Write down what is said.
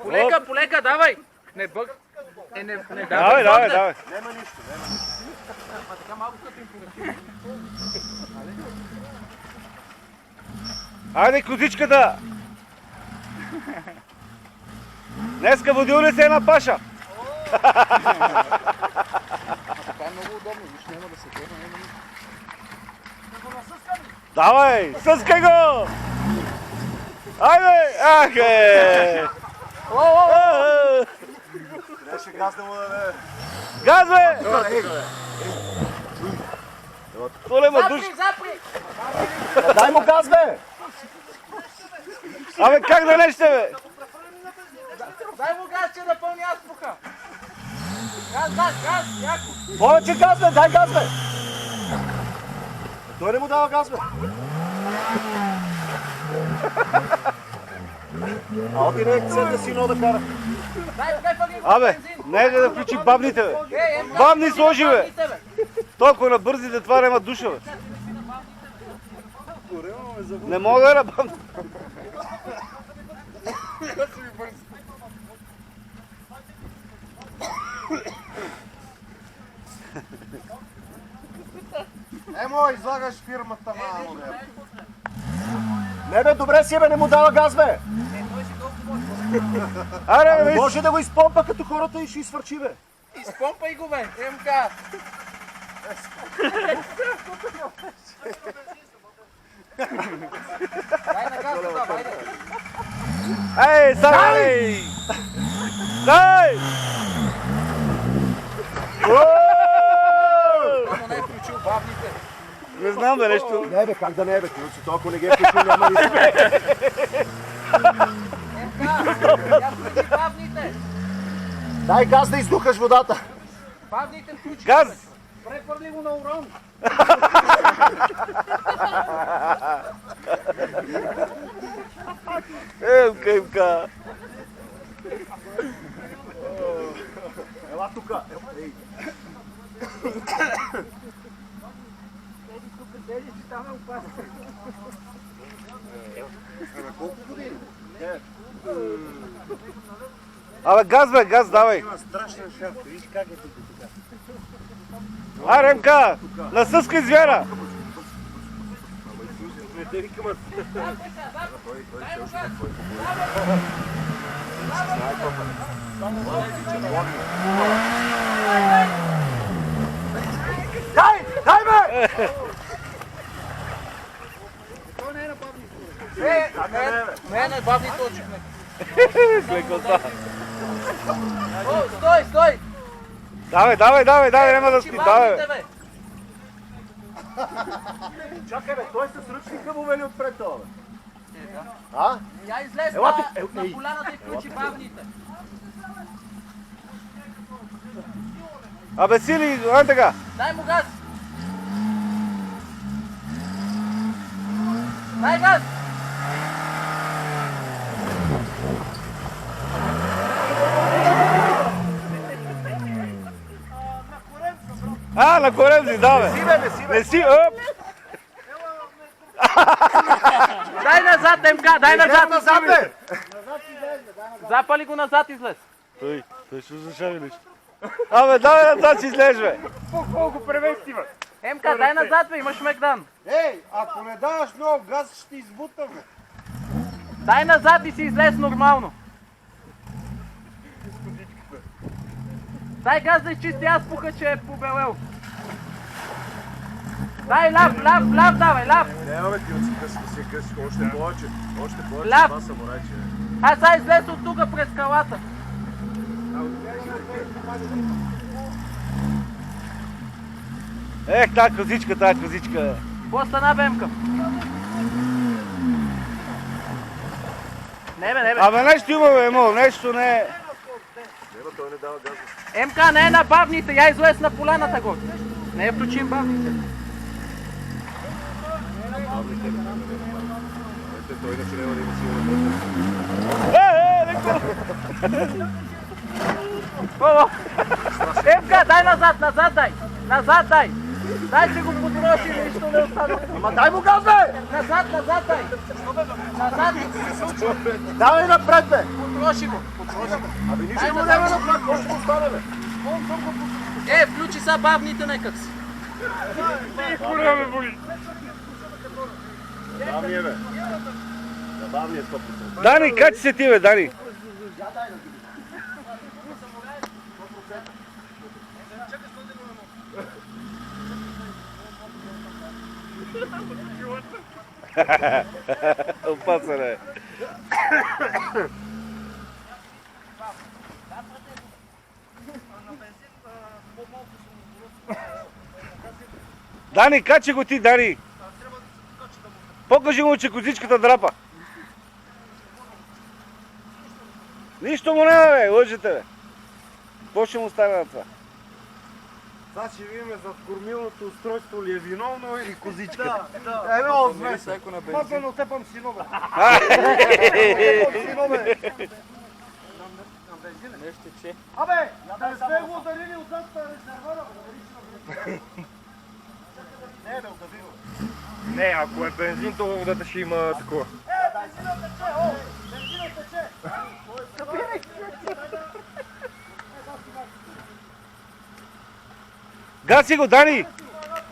Полека, полека, давай! Не бъг. Давай. Няма нищо. Така малко като им поръчи. Айде, козичката! Днеска водил ли се една паша? Това е много удобно, виж, няма да се дърна, няма нищо. Давай, съскай го! Айде! Ах, Трябваше газ да му даде. Газ, бе! Толема душ. Запри! Дай му газ, бе! Абе, как да неща, бе? Дай му газ, че да пълни азбука! Газ, яко! Повече газ, бе! Дай газ, бе! Той не му дава газ, бе! А ти не е цел да си да кара. Дай пък Абе, нека да включи бабните, бе. Бабни сложи, бе. Толкова на бързите, това няма душа, бе. Не мога да бабни. Емо, излагаш фирмата, мамо, бе. Не, бе, добре си, бе, не му дава газ, бе. Аре, бе, Може да го изпомпа като хората и ще изсвърчи, бе. Изпомпай го, бе! МК! Дай на газ, да, хайде! ей, сарай! Дай! Само не е включил бабните. Не знам, бе, нещо. Не, бе, как да не е, бе, Кирилчо, толкова не ги е включил, няма нищо. МК! Я включи бабните! Дай газ да издухаш водата. Бабните включи! Газ! Прехвърли го на урон! Имка. Ела тука. Ей. Абе, газ, давай. Има страшен шеф, виж как е тук. Аре, МК, насъскай звяра. Дай, бе! Не, бабните очихме. С лекота. Стой! Давай, няма да спи, давай. Бабните, бе! Чакай, бе, той с ръчника му вели отпред това, бе. А? Я излез Ела тук, на поляната и включи бабните. Абе, сили, ай така. Дай му газ! Дай газ! На корем си, да, бе. Не си, оп. Дай назад, МК, дай назад! Назад, бе! Запали го назад, излез. Той ще означава нещо. Абе, давай назад си излез, бе. Колко превести, бе! МК, дай назад, бе, имаш Мегдан. Ей, ако не даваш много газ, ще избутам, бе. Дай назад и си излез нормално. Дай газ да изчисти азбука, че е побелел. Дай ляв, давай, ляв. Няма, бе, ти да се късиш, още повече. Ляв. Това самурайче, бе. Аз сега излез от тук през скалата. Ех, тази козичка. Какво стана, Бемка? Не, бе. Абе, нещо има, бе, Емо, нещо не е. Нема, той не дава газ. МК, не е на бавните, я излез на поляната го. Не я включим бавните. Той не трябва да има сигурно. Леко. МК, дай назад дай. Дай, че го подброши, нищо не остана. Ама дай му газ, бе! Назад дай. Назад. Давай напред, бе! Потроши го. Абе, нищо му няма да плак, какво ще му стане, бе? Включи са бавните некак си. Забавния, бе. Забавния 100%. Дани, качи се ти, бе, Дани. Опасен е. Дани, качи го ти, Дани. Покажи му, че козичката драпа. Нищо му няма, бе, лъжете, бе. Какво ще му стане на това? Сега ще видим зад кормилното устройство ли е виновно или козичката. Да. Много змеса. Папа, но тепам сино, бе. Сино, бе. Нещо че. Абе, да не сте го ударили отзад резервара, бе. Не, бе, удари го. Не, ако е бензин, то водата ще има такова. Бензинът тече, о! Бензинът тече! Гаси го, Дани!